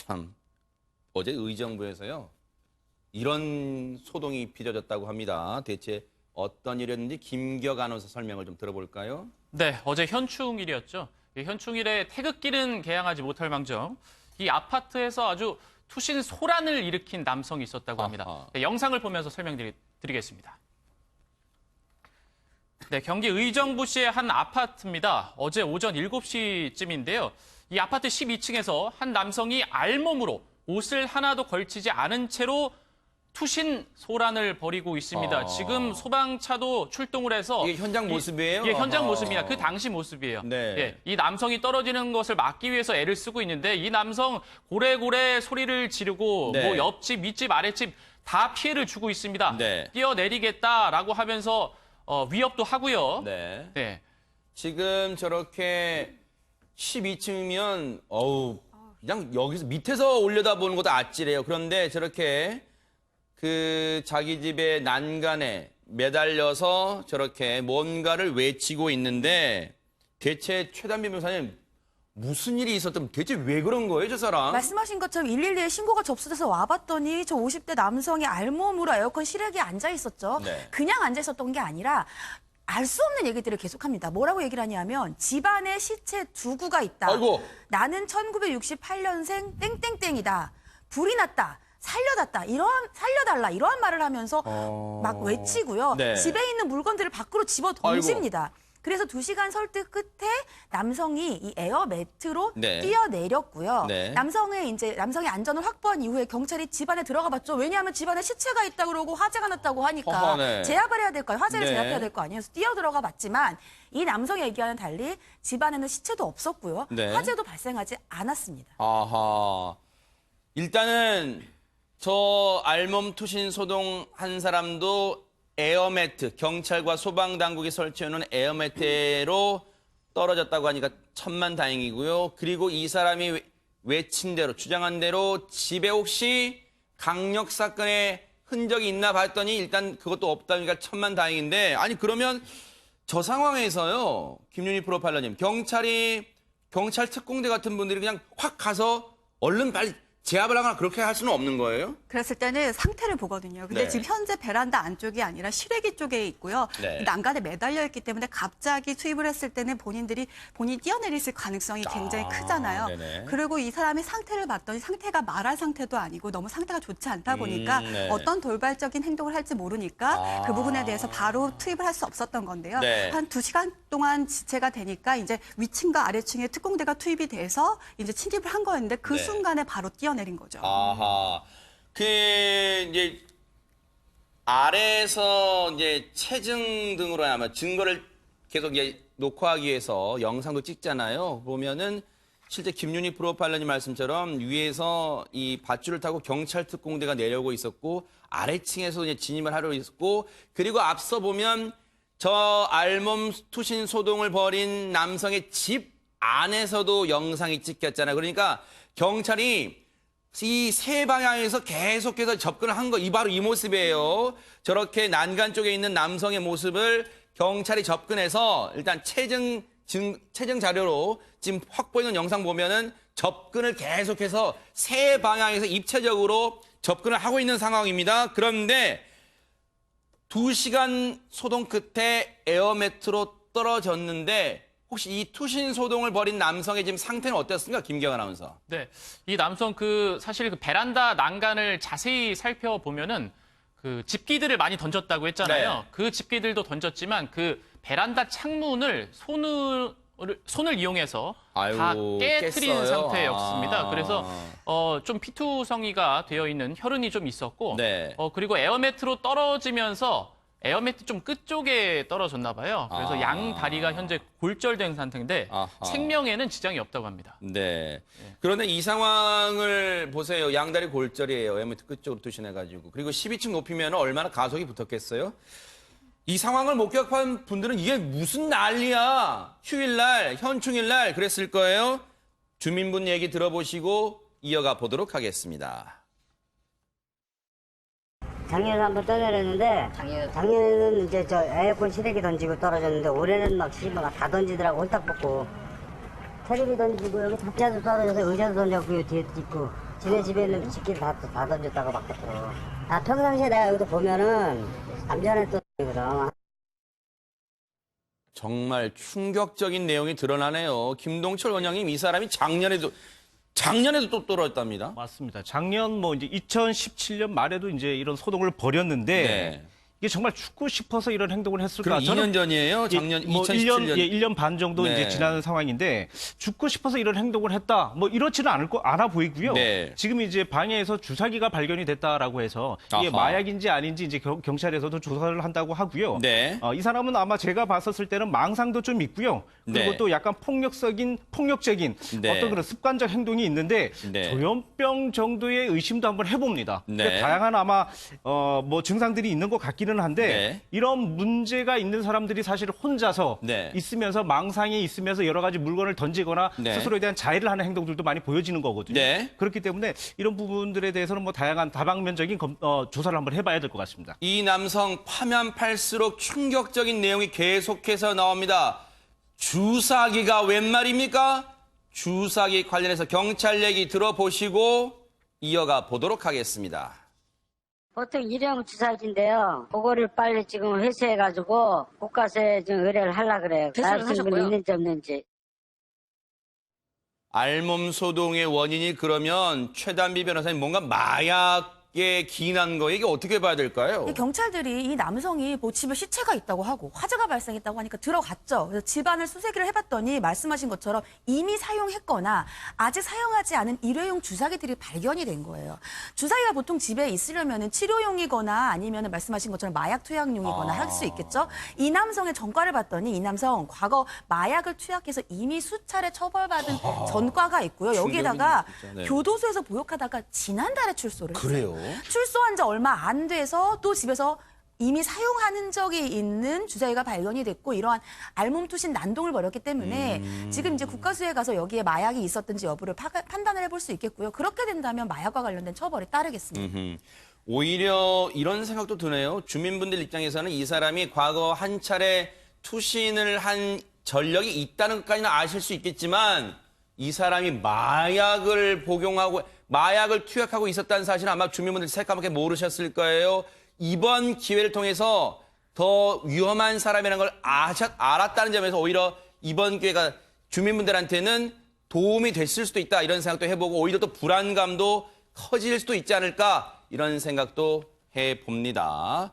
참, 어제 의정부에서요. 이런 소동이 빚어졌다고 합니다. 대체 어떤 일이었는지 김기혁 아나운서 설명을 좀 들어볼까요? 네, 어제 현충일이었죠. 현충일에 태극기는 개양하지 못할 망정 이 아파트에서 아주 투신 소란을 일으킨 남성이 있었다고 합니다. 네, 영상을 보면서 설명드리겠습니다. 네, 경기 의정부시의 한 아파트입니다. 어제 오전 7시쯤인데요. 이 아파트 12층에서 한 남성이 알몸으로 옷을 하나도 걸치지 않은 채로 투신 소란을 벌이고 있습니다. 지금 소방차도 출동을 해서 이게 현장 모습이에요? 예, 현장 모습입니다. 그 당시 모습이에요. 네. 예, 이 남성이 떨어지는 것을 막기 위해서 애를 쓰고 있는데 이 남성 고래고래 소리를 지르고 네. 뭐 옆집, 윗집, 아랫집 다 피해를 주고 있습니다. 네. 뛰어내리겠다라고 하면서 위협도 하고요. 네. 네. 지금 저렇게 12층이면 그냥 여기서 밑에서 올려다보는 것도 아찔해요. 그런데 저렇게 그 자기 집의 난간에 매달려서 저렇게 뭔가를 외치고 있는데 대체 최단비 변호사님 무슨 일이 있었던 대체 왜 그런 거예요, 저 사람? 말씀하신 것처럼 112에 신고가 접수돼서 와봤더니 저 50대 남성이 알몸으로 에어컨 실외기에 앉아 있었죠. 네. 그냥 앉아 있었던 게 아니라 알 수 없는 얘기들을 계속합니다. 뭐라고 얘기를 하냐면 집안에 시체 두 구가 있다. 아이고. 나는 1968년생 땡땡땡이다. 불이 났다. 살려달라 이러한 말을 하면서 막 외치고요. 네. 집에 있는 물건들을 밖으로 집어 던집니다. 그래서 2시간 설득 끝에 남성이 이 에어 매트로 네. 뛰어내렸고요. 네. 남성의 안전을 확보한 이후에 경찰이 집안에 들어가 봤죠. 왜냐하면 집안에 시체가 있다 그러고 화재가 났다고 하니까 네. 제압을 해야 될 거 아니에요. 화재를 네. 제압해야 될 거 아니에요. 그래서 뛰어 들어가 봤지만 이 남성의 얘기와는 달리 집안에는 시체도 없었고요. 네. 화재도 발생하지 않았습니다. 아하. 일단은 저 알몸 투신 소동 한 사람도 에어매트, 경찰과 소방당국이 설치해놓은 에어매트로 떨어졌다고 하니까 천만다행이고요. 그리고 이 사람이 외친 대로, 주장한 대로 집에 혹시 강력 사건의 흔적이 있나 봤더니 일단 그것도 없다니까 천만다행인데, 아니 그러면 저 상황에서요, 김윤희 프로파일러님, 경찰 특공대 같은 분들이 그냥 확 가서 얼른 빨리 제압을 하거나 그렇게 할 수는 없는 거예요? 그랬을 때는 상태를 보거든요. 근데 네. 지금 현재 베란다 안쪽이 아니라 실외기 쪽에 있고요. 네. 난간에 매달려 있기 때문에 갑자기 투입을 했을 때는 본인이 뛰어내릴 가능성이 굉장히 크잖아요. 네네. 그리고 이 사람의 상태를 봤더니 상태가 말할 상태도 아니고 너무 상태가 좋지 않다 보니까 네. 어떤 돌발적인 행동을 할지 모르니까 그 부분에 대해서 바로 투입을 할 수 없었던 건데요. 네. 한 2시간 동안 지체가 되니까 이제 위층과 아래층에 특공대가 투입이 돼서 이제 침입을 한 거였는데 그 네. 순간에 바로 뛰어내린 거죠. 아하. 이제 아래에서 이제 체증 등으로 아마 증거를 계속 이제 녹화하기 위해서 영상도 찍잖아요. 보면은 실제 김윤희 프로파일러님 말씀처럼 위에서 이 밧줄을 타고 경찰 특공대가 내려오고 있었고 아래층에서 이제 진입을 하려 있었고, 그리고 앞서 보면 저 알몸 투신 소동을 벌인 남성의 집 안에서도 영상이 찍혔잖아요. 그러니까 경찰이 이 세 방향에서 계속해서 접근을 한 거, 바로 이 모습이에요. 저렇게 난간 쪽에 있는 남성의 모습을 경찰이 접근해서 일단 체증 자료로 지금 확보해놓은 영상 보면은 접근을 계속해서 세 방향에서 입체적으로 접근을 하고 있는 상황입니다. 그런데 2시간 소동 끝에 에어매트로 떨어졌는데 혹시 이 투신 소동을 벌인 남성의 지금 상태는 어땠습니까? 김기혁 아나운서. 네. 이 남성 사실 그 베란다 난간을 자세히 살펴보면은 그 집기들을 많이 던졌다고 했잖아요. 네. 그 집기들도 던졌지만 그 베란다 창문을 손을 이용해서 다 아이고, 깨트린 깼어요? 상태였습니다. 그래서 좀 피투성이가 되어 있는 혈흔이 좀 있었고, 네. 그리고 에어매트로 떨어지면서 에어매트 좀 끝쪽에 떨어졌나 봐요. 그래서 양 다리가 현재 골절된 상태인데 아하. 생명에는 지장이 없다고 합니다. 네. 그런데 이 상황을 보세요. 양다리 골절이에요. 에어매트 끝쪽으로 투신해가지고. 그리고 12층 높이면 얼마나 가속이 붙었겠어요? 이 상황을 목격한 분들은 이게 무슨 난리야. 휴일날, 현충일날 그랬을 거예요. 주민분 얘기 들어보시고 이어가 보도록 하겠습니다. 작년에 한번 떠내렸는데 작년에는 이제 저 에어컨 실외기 던지고 떨어졌는데 올해는 막 씨발 다 던지더라고. 홀딱 벗고 텔레비 던지고 여기 잡지도 떨어져서 의자도 던졌고 뒤에 있고 지네 집에 있는 집길 다 던졌다고 바깥으로. 아, 평상시에 내가 여기서 보면은 안전했던 거든. 정말 충격적인 내용이 드러나네요. 김동철 원장님, 이 사람이 작년에도 또 떨어졌답니다. 맞습니다. 작년 이제 2017년 말에도 이제 이런 소동을 벌였는데 네. 이게 정말 죽고 싶어서 이런 행동을 했을까? 그럼 2년 전이에요? 작년 2017년. 1년 반 정도 네. 이제 지난 상황인데 죽고 싶어서 이런 행동을 했다. 이렇지는 않아 보이고요. 네. 지금 이제 방에서 주사기가 발견이 됐다라고 해서 이게 아하. 마약인지 아닌지 이제 경찰에서도 조사를 한다고 하고요. 네. 이 사람은 아마 제가 봤었을 때는 망상도 좀 있고요. 그리고 네. 또 약간 폭력적인 네. 어떤 그런 습관적 행동이 있는데 네. 조현병 정도의 의심도 한번 해봅니다. 네. 그러니까 다양한 아마 증상들이 있는 것 같기는 한데 네. 이런 문제가 있는 사람들이 사실 혼자서 네. 있으면서 망상이 있으면서 여러 가지 물건을 던지거나 네. 스스로에 대한 자해를 하는 행동들도 많이 보여지는 거거든요. 네. 그렇기 때문에 이런 부분들에 대해서는 다양한 다방면적인 조사를 한번 해봐야 될 것 같습니다. 이 남성 파면 팔수록 충격적인 내용이 계속해서 나옵니다. 주사기가 웬 말입니까? 주사기 관련해서 경찰 얘기 들어보시고 이어가 보도록 하겠습니다. 보통 일회용 주사기인데요. 그거를 빨리 지금 회수해가지고 국가세에 좀 의뢰를 하려고 그래요. 나약증분이 있는지 없는지. 알몸 소동의 원인이 그러면 최단비 변호사님 뭔가 마약에 기인한 거 이게 어떻게 봐야 될까요? 이 경찰들이 이 남성이 집에 시체가 있다고 하고 화재가 발생했다고 하니까 들어갔죠. 그래서 집안을 수색을 해봤더니 말씀하신 것처럼 이미 사용했거나 아직 사용하지 않은 일회용 주사기들이 발견이 된 거예요. 주사기가 보통 집에 있으려면 치료용이거나 아니면 말씀하신 것처럼 마약 투약용이거나 할 수 있겠죠. 이 남성의 전과를 봤더니 이 남성 과거 마약을 투약해서 이미 수차례 처벌받은 전과가 있고요. 여기에다가 충격이네요, 진짜. 네. 교도소에서 보육하다가 지난달에 출소를 했어요. 그래요? 출소한 지 얼마 안 돼서 또 집에서 이미 사용한 흔적이 있는 주사위가 발견이 됐고 이러한 알몸 투신 난동을 벌였기 때문에 지금 이제 국가수에 가서 여기에 마약이 있었든지 여부를 판단을 해볼 수 있겠고요. 그렇게 된다면 마약과 관련된 처벌이 따르겠습니다. 오히려 이런 생각도 드네요. 주민분들 입장에서는 이 사람이 과거 한 차례 투신을 한 전력이 있다는 것까지는 아실 수 있겠지만 이 사람이 마약을 복용하고 마약을 투약하고 있었다는 사실은 아마 주민분들 새까맣게 모르셨을 거예요. 이번 기회를 통해서 더 위험한 사람이라는 걸 알았다는 점에서 오히려 이번 기회가 주민분들한테는 도움이 됐을 수도 있다 이런 생각도 해보고 오히려 또 불안감도 커질 수도 있지 않을까 이런 생각도 해봅니다.